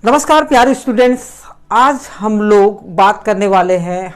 नमस्कार प्यारे स्टूडेंट्स। आज हम लोग बात करने वाले हैं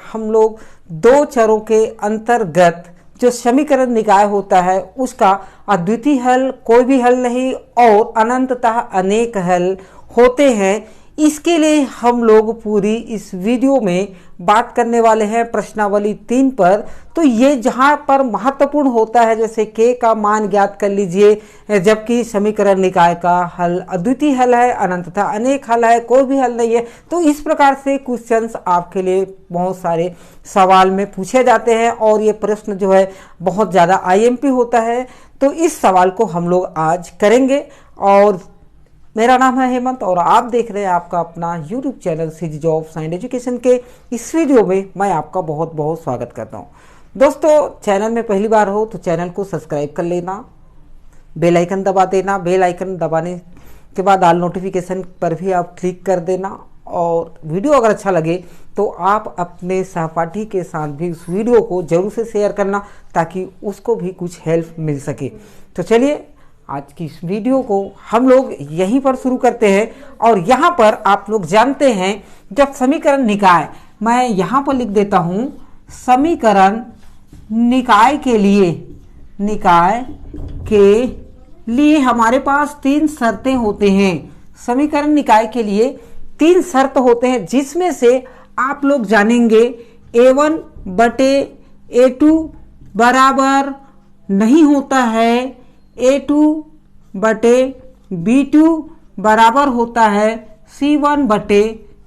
दो चरों के अंतर्गत जो समीकरण निकाय होता है उसका अद्वितीय हल, कोई भी हल नहीं और अनंततः अनेक हल होते हैं। इसके लिए हम लोग पूरी इस वीडियो में बात करने वाले हैं प्रश्नावली 3 पर। तो ये जहां पर महत्वपूर्ण होता है, जैसे के का मान ज्ञात कर लीजिए, जबकि समीकरण निकाय का हल अद्वितीय हल है, अनंततः अनेक हल है, कोई भी हल नहीं है। तो इस प्रकार से क्वेश्चंस आपके लिए बहुत सारे सवाल में पूछे जाते हैं और ये प्रश्न जो है बहुत ज़्यादा आईएमपी होता है। तो इस सवाल को हम लोग आज करेंगे और मेरा नाम है हेमंत और आप देख रहे हैं आपका अपना YouTube channel CG job science education के इस वीडियो में मैं आपका बहुत बहुत स्वागत करता हूं। दोस्तों, चैनल में पहली बार हो तो चैनल को सब्सक्राइब कर लेना, बेल आइकन दबा देना। बेल आइकन दबाने के बाद ऑल नोटिफिकेशन पर भी आप क्लिक कर देना और वीडियो अगर अच्छा लगे तो आप अपने सहपाठी के साथ भी उस वीडियो को जरूर से शेयर करना ताकि उसको भी कुछ हेल्प मिल सके। तो चलिए आज की इस वीडियो को हम लोग यहीं पर शुरू करते हैं। और यहाँ पर आप लोग जानते हैं जब समीकरण निकाय, मैं यहाँ पर लिख देता हूँ समीकरण निकाय के लिए हमारे पास 3 शर्तें होते हैं। समीकरण निकाय के लिए 3 शर्त होते हैं जिसमें से आप लोग जानेंगे A1 बटे A2 बराबर नहीं होता है, A2 बटे B2 बराबर होता है C1 बटे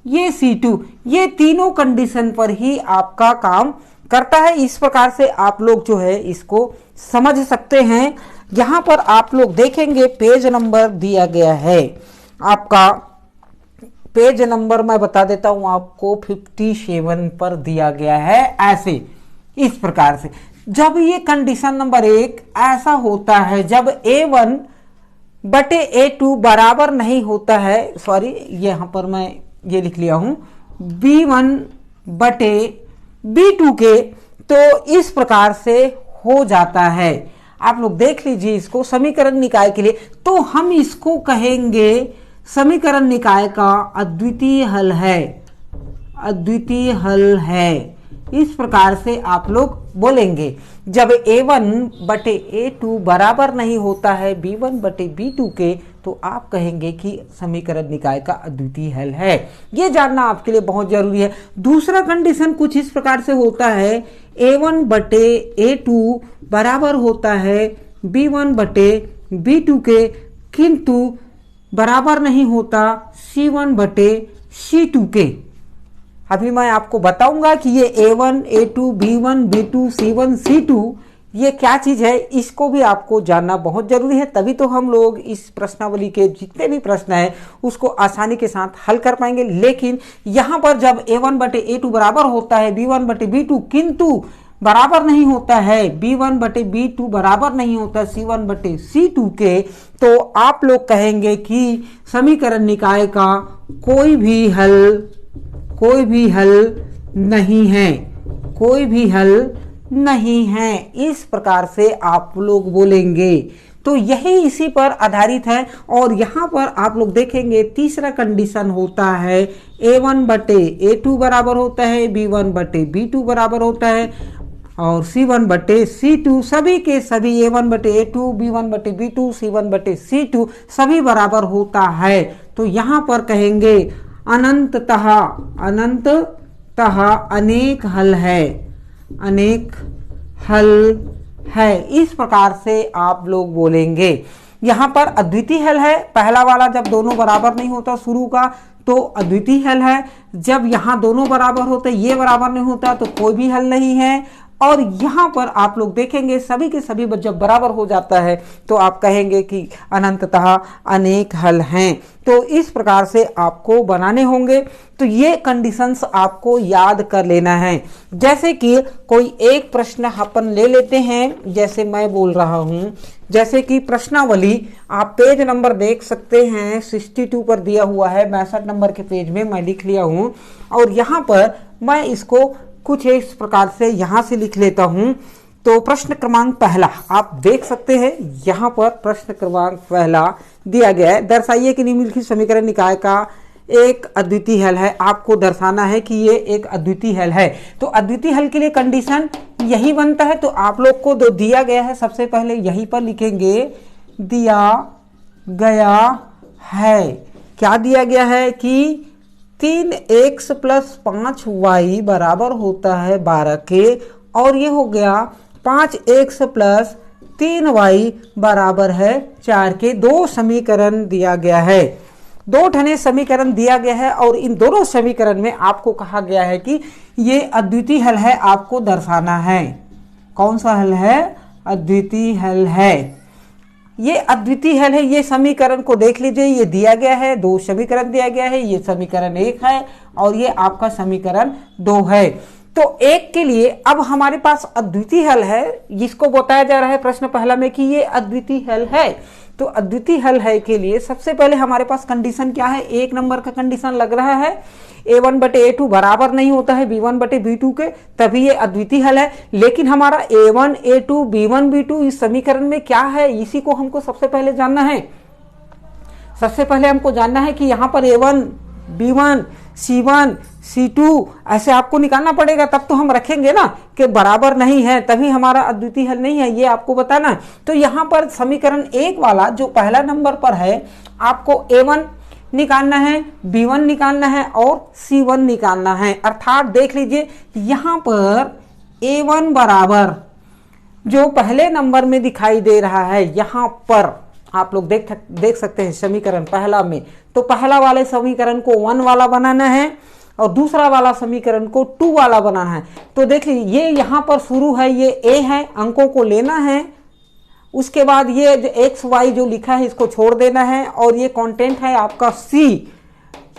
ये C2। ये तीनों कंडीशन पर ही आपका काम करता है। इस प्रकार से आप लोग जो है इसको समझ सकते हैं। यहाँ पर आप लोग देखेंगे पेज नंबर दिया गया है आपका, पेज नंबर मैं बता देता हूँ आपको 57 पर दिया गया है। ऐसे इस प्रकार से जब ये कंडीशन नंबर 1 ऐसा होता है, जब A1 बटे A2 बराबर नहीं होता है, सॉरी यहाँ पर मैं ये लिख लिया हूं B1 बटे B2 के, तो इस प्रकार से हो जाता है। आप लोग देख लीजिए इसको समीकरण निकाय के लिए, तो हम इसको कहेंगे समीकरण निकाय का अद्वितीय हल है, अद्वितीय हल है। इस प्रकार से आप लोग बोलेंगे जब A1 बटे A2 बराबर नहीं होता है B1 बटे B2 के, तो आप कहेंगे कि समीकरण निकाय का अद्वितीय हल है। ये जानना आपके लिए बहुत जरूरी है। दूसरा कंडीशन कुछ इस प्रकार से होता है, A1 बटे A2 बराबर होता है B1 बटे B2 के, किंतु बराबर नहीं होता C1 बटे C2 के। अभी मैं आपको बताऊंगा कि ये A1, A2, B1, B2, C1, C2 ये क्या चीज है, इसको भी आपको जानना बहुत जरूरी है। तभी तो हम लोग इस प्रश्नावली के जितने भी प्रश्न हैं उसको आसानी के साथ हल कर पाएंगे। लेकिन यहाँ पर जब A1 बटे A2 बराबर होता है B1 बटे B2, किंतु बराबर नहीं होता है B1 बटे B2 बराबर नहीं होता C1 बटे C2 के, तो आप लोग कहेंगे कि समीकरण निकाय का कोई भी हल नहीं है, कोई भी हल नहीं है। इस प्रकार से आप लोग बोलेंगे। तो यही इसी पर आधारित है। और यहाँ पर आप लोग देखेंगे तीसरा कंडीशन होता है A1 बटे A2 बराबर होता है, B1 बटे B2 बराबर होता है और C1 बटे C2, सभी के सभी A1 बटे A2, B1 बटे B2, C1 बटे C2 सभी बराबर होता है। तो यहाँ पर कहेंगे अनंततः अनेक हल है, अनेक हल है। इस प्रकार से आप लोग बोलेंगे। यहाँ पर अद्वितीय हल है, पहला वाला जब दोनों बराबर नहीं होता शुरू का तो अद्वितीय हल है। जब यहाँ दोनों बराबर होते, ये बराबर नहीं होता, तो कोई भी हल नहीं है। और यहाँ पर आप लोग देखेंगे सभी के सभी जब बराबर हो जाता है तो आप कहेंगे कि अनंततः अनेक हल हैं। तो इस प्रकार से आपको बनाने होंगे। तो ये कंडीशंस आपको याद कर लेना है। जैसे कि कोई एक प्रश्न अपन ले लेते हैं, जैसे मैं बोल रहा हूँ, जैसे कि प्रश्नावली आप पेज नंबर देख सकते हैं 62 पर दिया हुआ है, 62 नंबर के पेज में मैं लिख लिया हूँ। और यहाँ पर मैं इसको कुछ इस प्रकार से यहाँ से लिख लेता हूँ। तो प्रश्न क्रमांक पहला आप देख सकते हैं, यहाँ पर प्रश्न क्रमांक पहला दिया गया है, दर्शाइए कि निम्नलिखित समीकरण निकाय का एक अद्वितीय हल है, आपको दर्शाना है कि ये एक अद्वितीय हल है। तो अद्वितीय हल के लिए कंडीशन यही बनता है। तो आप लोग को जो दिया गया है सबसे पहले यहीं पर लिखेंगे, दिया गया है, क्या दिया गया है कि 3x + 5y बराबर होता है 12 के, और ये हो गया 5x + 3y बराबर है 4 के। दो समीकरण दिया गया है, दो ठने समीकरण दिया गया है, और इन दोनों समीकरण में आपको कहा गया है कि ये अद्वितीय हल है, आपको दर्शाना है। कौन सा हल है? अद्वितीय हल है। ये अद्वितीय हल है। ये समीकरण को देख लीजिए, ये दिया गया है, दो समीकरण दिया गया है, ये समीकरण 1 है और ये आपका समीकरण 2 है। तो एक के लिए अब हमारे पास अद्वितीय हल है, जिसको बताया जा रहा है प्रश्न पहला में कि ये अद्वितीय हल है। तो अद्वितीय हल है के लिए सबसे पहले हमारे पास कंडीशन क्या है? 1 नंबर का कंडीशन लग रहा है, a1/a2 बराबर नहीं होता है b1/b2 के, तभी ये अद्वितीय हल है। लेकिन हमारा a1 a2 b1 b2 इस समीकरण में क्या है, इसी को हमको सबसे पहले जानना है। सबसे पहले हमको जानना है कि यहाँ पर a1 b1 c1 c2 ऐसे आपको निकालना पड़ेगा, तब तो हम रखेंगे ना कि बराबर नहीं है, तभी हमारा अद्वितीय हल नहीं है, ये आपको बताना है। तो यहाँ पर समीकरण 1 वाला जो पहला नंबर पर है, आपको a1 निकालना है, b1 निकालना है और c1 निकालना है। अर्थात देख लीजिए यहाँ पर a1 बराबर जो पहले नंबर में दिखाई दे रहा है, यहाँ पर आप लोग देख सकते हैं समीकरण पहला में, तो पहला वाले समीकरण को 1 वाला बनाना है और दूसरा वाला समीकरण को 2 वाला बनाना है। तो देख लीजिए ये यहाँ पर शुरू है, ये a है, अंकों को लेना है, उसके बाद ये जो एक्स वाई जो लिखा है इसको छोड़ देना है, और ये कंटेंट है आपका c,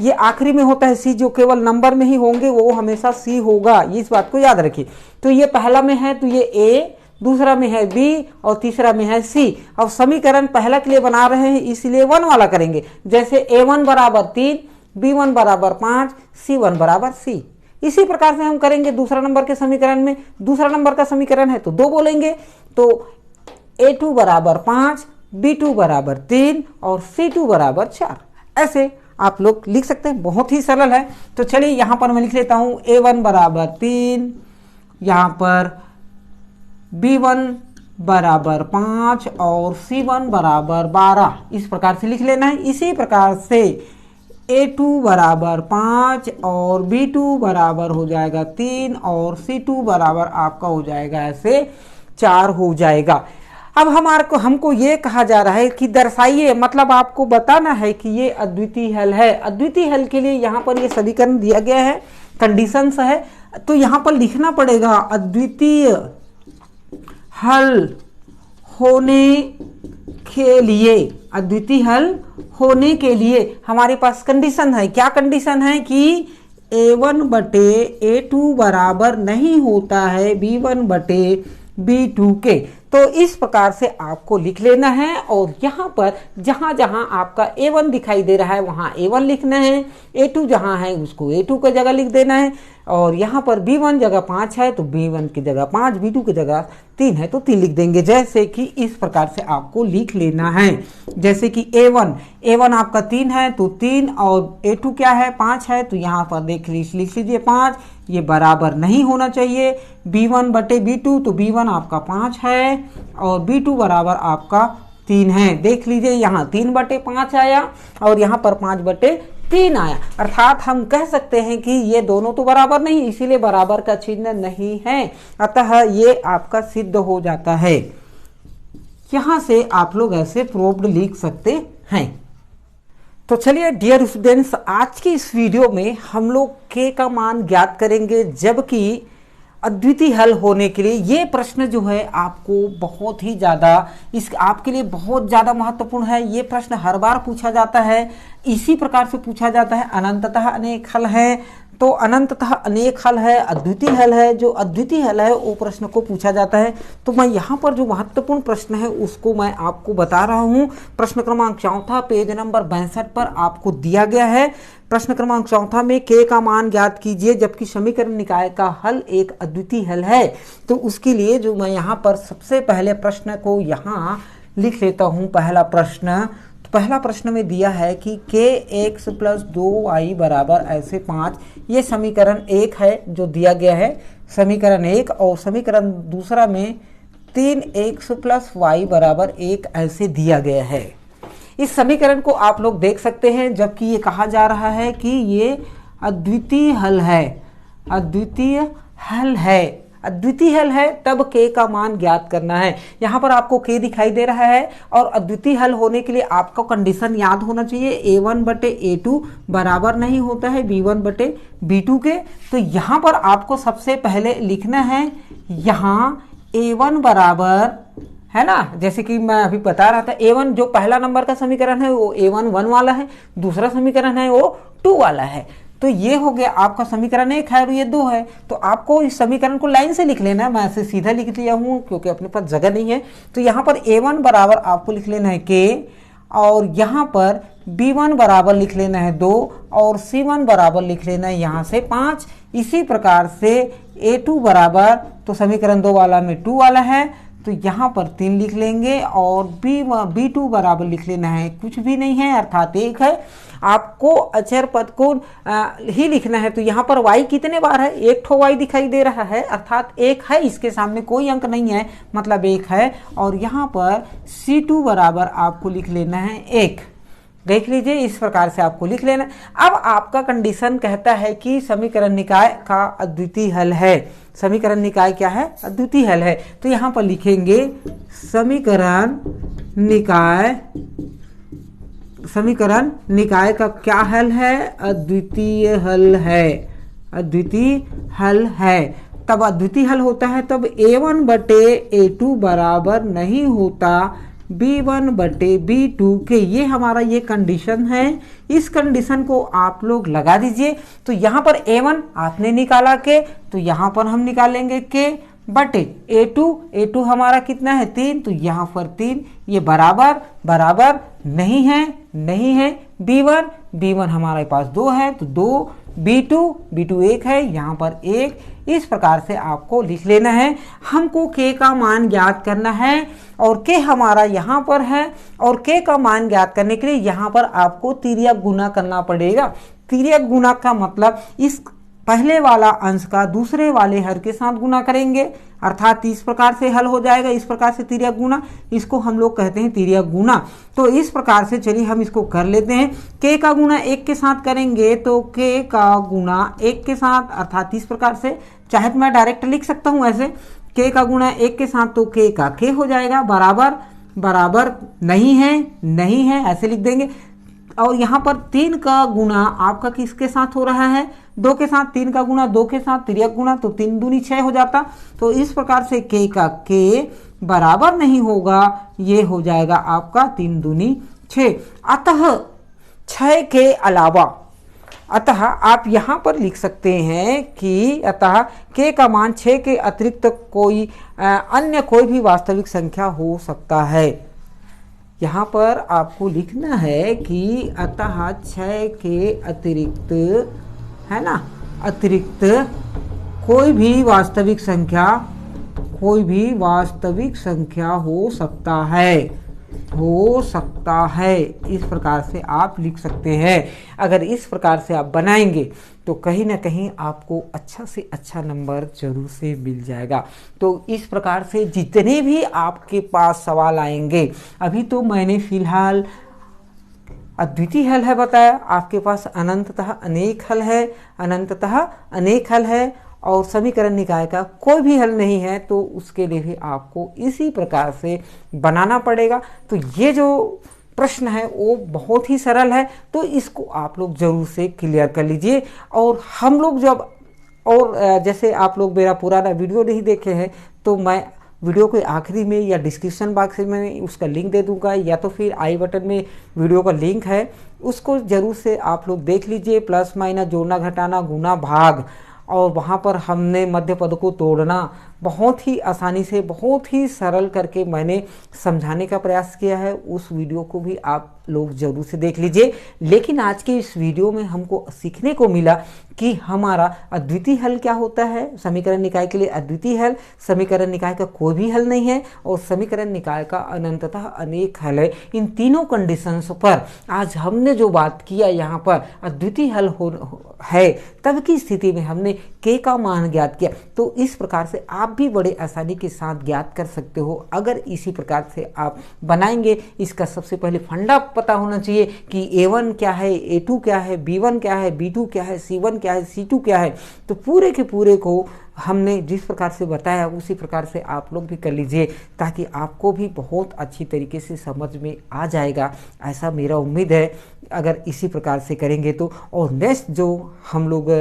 ये आखिरी में होता है c, जो केवल नंबर में ही होंगे वो हमेशा c होगा, इस बात को याद रखिए। तो ये पहला में है तो ये a, दूसरा में है b और तीसरा में है c। अब समीकरण पहला के लिए बना रहे हैं इसलिए 1 वाला करेंगे, जैसे a1 बराबर 3, b1 बराबर 5, c1 बराबर c। इसी प्रकार से हम करेंगे दूसरा नंबर के समीकरण में। दूसरा नंबर का समीकरण है तो 2 बोलेंगे, तो a2 बराबर 5, b2 बराबर 3 और c2 बराबर 4। ऐसे आप लोग लिख सकते हैं, बहुत ही सरल है। तो चलिए यहाँ पर मैं लिख लेता हूँ a1 बराबर 3, यहाँ पर b1 बराबर 5 और c1 बराबर 12, इस प्रकार से लिख लेना है। इसी प्रकार से a2 बराबर 5 और b2 बराबर हो जाएगा 3 और c2 बराबर आपका हो जाएगा ऐसे 4 हो जाएगा। अब हमको ये कहा जा रहा है कि दर्शाइए, मतलब आपको बताना है कि ये अद्वितीय हल है। अद्वितीय हल के लिए यहाँ पर ये समीकरण दिया गया है, कंडीशंस है, तो यहाँ पर लिखना पड़ेगा अद्वितीय हल होने के लिए। अद्वितीय हल होने के लिए हमारे पास कंडीशन है, क्या कंडीशन है कि a1/a2 बराबर नहीं होता है b1/b2 के। तो इस प्रकार से आपको लिख लेना है, और यहाँ पर जहाँ जहाँ आपका a1 दिखाई दे रहा है वहाँ a1 लिखना है, a2 जहाँ है उसको a2 की जगह लिख देना है, और यहाँ पर b1 जगह 5 है तो b1 की जगह 5, b2 की जगह 3 है तो 3 लिख देंगे। जैसे कि इस प्रकार से आपको लिख लेना है, जैसे कि a1 आपका 3 है तो 3, और a2 क्या है 5 है, तो यहाँ पर लिख लीजिए 5, ये बराबर नहीं होना चाहिए। b1/b2 तो b1 आपका 5 है और b2 बराबर आपका 3 है। देख लीजिए यहाँ 3/5 आया और यहाँ पर 5/3 आया, अर्थात हम कह सकते हैं कि ये दोनों तो बराबर नहीं, इसीलिए बराबर का चिन्ह नहीं है, अतः ये आपका सिद्ध हो जाता है। यहाँ से आप लोग ऐसे प्रूव्ड लिख सकते हैं। तो चलिए डियर स्टूडेंट्स, आज की इस वीडियो में हम लोग k का मान ज्ञात करेंगे, जबकि अद्वितीय हल होने के लिए ये प्रश्न जो है आपको बहुत ही ज़्यादा आपके लिए बहुत ज़्यादा महत्वपूर्ण है। ये प्रश्न हर बार पूछा जाता है, इसी प्रकार से पूछा जाता है। अनंततः अनेक हल है, तो अनंततः अनेक हल है, अद्वितीय हल है, जो अद्वितीय हल है वो प्रश्न को पूछा जाता है। तो मैं यहाँ पर जो महत्वपूर्ण प्रश्न है उसको मैं आपको बता रहा हूँ। प्रश्न क्रमांक 4 पेज नंबर 62 पर आपको दिया गया है। प्रश्न क्रमांक 4 में k का मान ज्ञात कीजिए जबकि समीकरण निकाय का हल एक अद्वितीय हल है। तो उसके लिए जो मैं यहाँ पर सबसे पहले प्रश्न को यहाँ लिख लेता हूँ। पहला प्रश्न, पहला प्रश्न में दिया है कि kx प्लस 2y बराबर ऐसे 5, ये समीकरण 1 है जो दिया गया है, समीकरण 1। और समीकरण दूसरा में 3x प्लस y बराबर 1 ऐसे दिया गया है। इस समीकरण को आप लोग देख सकते हैं, जबकि ये कहा जा रहा है कि ये अद्वितीय हल है, अद्वितीय हल है, अद्वितीय हल है, तब k का मान ज्ञात करना है। यहाँ पर आपको k दिखाई दे रहा है और अद्वितीय हल होने के लिए आपको कंडीशन याद होना चाहिए, a1 बटे a2 बराबर नहीं होता है b1 बटे b2 के। तो यहाँ पर आपको सबसे पहले लिखना है, यहाँ a1 बराबर है ना, जैसे कि मैं अभी बता रहा था, a1 जो पहला नंबर का समीकरण है वो a1 1 वाला है, दूसरा समीकरण है वो 2 वाला है। तो ये हो गया आपका समीकरण 1 है और ये 2 है। तो आपको इस समीकरण को लाइन से लिख लेना है, मैं ऐसे सीधा लिख लिया हूँ क्योंकि अपने पास जगह नहीं है। तो यहाँ पर a1 बराबर आपको लिख लेना है k, और यहाँ पर b1 बराबर लिख लेना है 2, और c1 बराबर लिख लेना है यहाँ से 5। इसी प्रकार से a2 बराबर, तो समीकरण 2 वाला में 2 वाला है, तो यहाँ पर 3 लिख लेंगे, और b2 बराबर लिख लेना है कुछ भी नहीं है अर्थात 1 है। आपको अचर पद को ही लिखना है। तो यहाँ पर y कितने बार है, एक ठो y दिखाई दे रहा है अर्थात 1 है, इसके सामने कोई अंक नहीं है मतलब 1 है। और यहाँ पर c2 बराबर आपको लिख लेना है 1। देख लीजिए, इस प्रकार से आपको लिख लेना। अब आपका कंडीशन कहता है कि समीकरण निकाय का अद्वितीय हल है। समीकरण निकाय क्या है, अद्वितीय हल है। तो यहाँ पर लिखेंगे समीकरण निकाय का क्या हल है, अद्वितीय हल है, अद्वितीय हल है। तब अद्वितीय हल होता है तब a1 बटे a2 बराबर नहीं होता b1 बटे b2 के। ये हमारा ये कंडीशन है, इस कंडीशन को आप लोग लगा दीजिए। तो यहाँ पर a1 आपने निकाला के, तो यहाँ पर हम निकालेंगे k बटे a2 हमारा कितना है 3, तो यहाँ पर 3, ये बराबर नहीं है b1 हमारे पास 2 है, तो 2 b2 1 है, यहाँ पर 1। इस प्रकार से आपको लिख लेना है। हमको k का मान ज्ञात करना है और k हमारा यहाँ पर है, और k का मान ज्ञात करने के लिए यहाँ पर आपको तिर्यक गुना करना पड़ेगा। तिर्यक गुना का मतलब इस पहले वाला अंश का दूसरे वाले हर के साथ गुना करेंगे, अर्थात इस प्रकार से हल हो जाएगा। इस प्रकार से तिर्यक गुना, इसको हम लोग कहते हैं तिर्यक गुना। तो इस प्रकार से चलिए हम इसको कर लेते हैं। k का गुना 1 के साथ करेंगे तो k का गुना 1 के साथ, अर्थात इस प्रकार से, चाहे तो मैं डायरेक्ट लिख सकता हूँ ऐसे, k का गुना 1 के साथ, तो k का k हो जाएगा, बराबर नहीं है ऐसे लिख देंगे। और यहाँ पर 3 का गुना आपका किसके साथ हो रहा है, 2 के साथ। 3 का गुना 2 के साथ, तिर्यक गुना, तो 3 दूनी 6 हो जाता। तो इस प्रकार से k का k बराबर नहीं होगा, ये हो जाएगा आपका 3 दूनी 6। अतः 6 के अलावा, अतः आप यहाँ पर लिख सकते हैं कि अतः k का मान 6 के अतिरिक्त कोई अन्य कोई भी वास्तविक संख्या हो सकता है। यहाँ पर आपको लिखना है कि अतः 6 के अतिरिक्त, है ना, अतिरिक्त कोई भी वास्तविक संख्या हो सकता है। इस प्रकार से आप लिख सकते हैं। अगर इस प्रकार से आप बनाएंगे तो कहीं ना कहीं आपको अच्छा से अच्छा नंबर जरूर से मिल जाएगा। तो इस प्रकार से जितने भी आपके पास सवाल आएंगे, अभी तो मैंने फिलहाल अद्वितीय हल है बताया, आपके पास अनंततः अनेक हल है, और समीकरण निकाय का कोई भी हल नहीं है, तो उसके लिए भी आपको इसी प्रकार से बनाना पड़ेगा। तो ये जो प्रश्न है वो बहुत ही सरल है, तो इसको आप लोग जरूर से क्लियर कर लीजिए। और हम लोग जैसे आप लोग मेरा पुराना वीडियो नहीं देखे हैं, तो मैं वीडियो के आखिरी में या डिस्क्रिप्शन बॉक्स में उसका लिंक दे दूंगा, या तो फिर आई बटन में वीडियो का लिंक है, उसको जरूर से आप लोग देख लीजिए। प्लस माइनस, जोड़ना घटाना, गुना भाग, और वहाँ पर हमने मध्य पद को तोड़ना बहुत ही आसानी से, बहुत ही सरल करके मैंने समझाने का प्रयास किया है। उस वीडियो को भी आप लोग जरूर से देख लीजिए। लेकिन आज के इस वीडियो में हमको सीखने को मिला कि हमारा अद्वितीय हल क्या होता है। समीकरण निकाय के लिए अद्वितीय हल, समीकरण निकाय का कोई भी हल नहीं है, और समीकरण निकाय का अनंततः अनेक हल है। इन तीनों कंडीशंस पर आज हमने जो बात किया, यहाँ पर अद्वितीय हल है तब की स्थिति में हमने k का मान ज्ञात किया। तो इस प्रकार से आप भी बड़े आसानी के साथ ज्ञात कर सकते हो अगर इसी प्रकार से आप बनाएंगे। इसका सबसे पहले फंडा पता होना चाहिए कि a1 क्या है, a2 क्या है, b1 क्या है, b2 क्या है, c1 क्या है, c2 क्या है। तो पूरे के पूरे को हमने जिस प्रकार से बताया उसी प्रकार से आप लोग भी कर लीजिए, ताकि आपको भी बहुत अच्छी तरीके से समझ में आ जाएगा, ऐसा मेरा उम्मीद है अगर इसी प्रकार से करेंगे तो। और नेक्स्ट जो हम लोग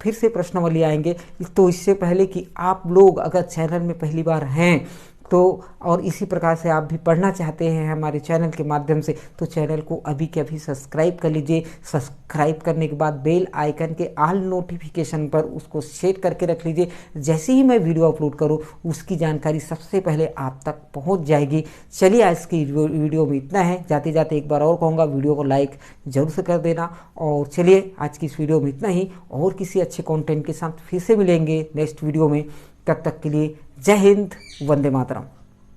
फिर से प्रश्नावली आएंगे, तो इससे पहले कि आप लोग अगर चैनल में पहली बार हैं तो और इसी प्रकार से आप भी पढ़ना चाहते हैं हमारे चैनल के माध्यम से, तो चैनल को अभी के अभी सब्सक्राइब कर लीजिए। सब्सक्राइब करने के बाद बेल आइकन के ऑल नोटिफिकेशन पर उसको सेट करके रख लीजिए। जैसे ही मैं वीडियो अपलोड करूं उसकी जानकारी सबसे पहले आप तक पहुंच जाएगी। चलिए आज की वीडियो में इतना है। जाते जाते एक बार और कहूँगा, वीडियो को लाइक जरूर से कर देना। और चलिए आज की इस वीडियो में इतना ही, और किसी अच्छे कॉन्टेंट के साथ फिर से मिलेंगे नेक्स्ट वीडियो में। तब तक के लिए जय हिंद, वंदे मातरम।